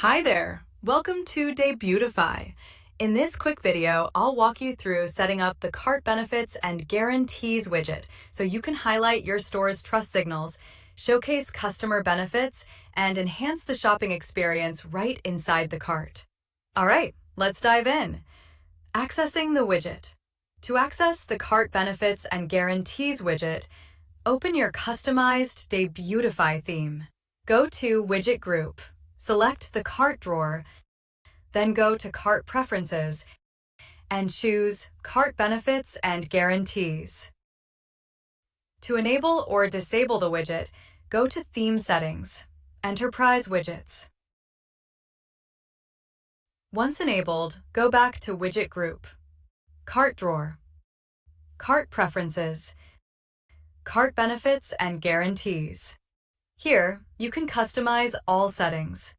Hi there! Welcome to Debutify. In this quick video, I'll walk you through setting up the Cart Benefits and Guarantees widget so you can highlight your store's trust signals, showcase customer benefits, and enhance the shopping experience right inside the cart. All right, let's dive in. Accessing the widget. To access the Cart Benefits and Guarantees widget, open your customized Debutify theme. Go to Widget Group. Select the cart drawer, then go to Cart Preferences and choose Cart Benefits and Guarantees. To enable or disable the widget, go to Theme Settings, Enterprise Widgets. Once enabled, go back to Widget Group, Cart Drawer, Cart Preferences, Cart Benefits and Guarantees. Here, you can customize all settings.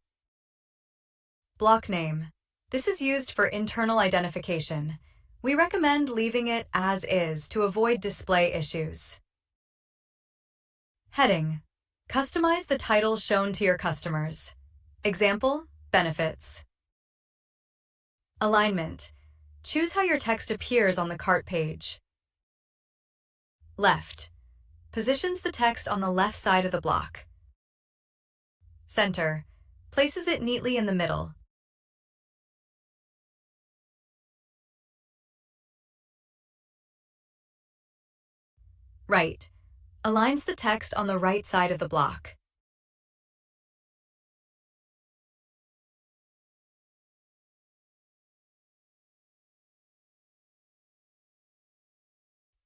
Block name. This is used for internal identification. We recommend leaving it as is to avoid display issues. Heading. Customize the title shown to your customers. Example, benefits. Alignment. Choose how your text appears on the cart page. Left. Positions the text on the left side of the block. Center. Places it neatly in the middle. Right. Aligns the text on the right side of the block.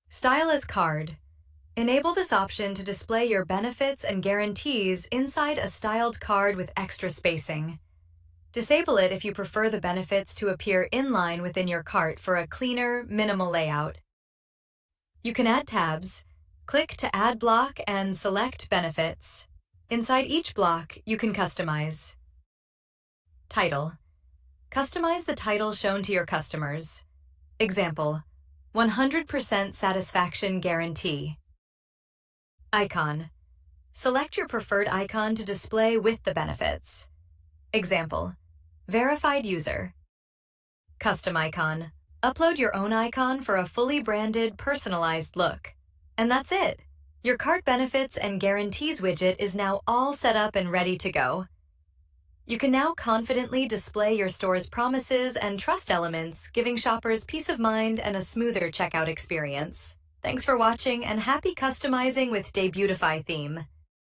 Style as card. Enable this option to display your benefits and guarantees inside a styled card with extra spacing. Disable it if you prefer the benefits to appear inline within your cart for a cleaner, minimal layout. You can add tabs. Click to add block and select benefits. Inside each block, you can customize. Title. Customize the title shown to your customers. Example, 100% satisfaction guarantee. Icon. Select your preferred icon to display with the benefits. Example, verified user. Custom icon. Upload your own icon for a fully branded, personalized look. And that's it. Your Cart Benefits and Guarantees widget is now all set up and ready to go. You can now confidently display your store's promises and trust elements, giving shoppers peace of mind and a smoother checkout experience. Thanks for watching and happy customizing with Debutify Theme.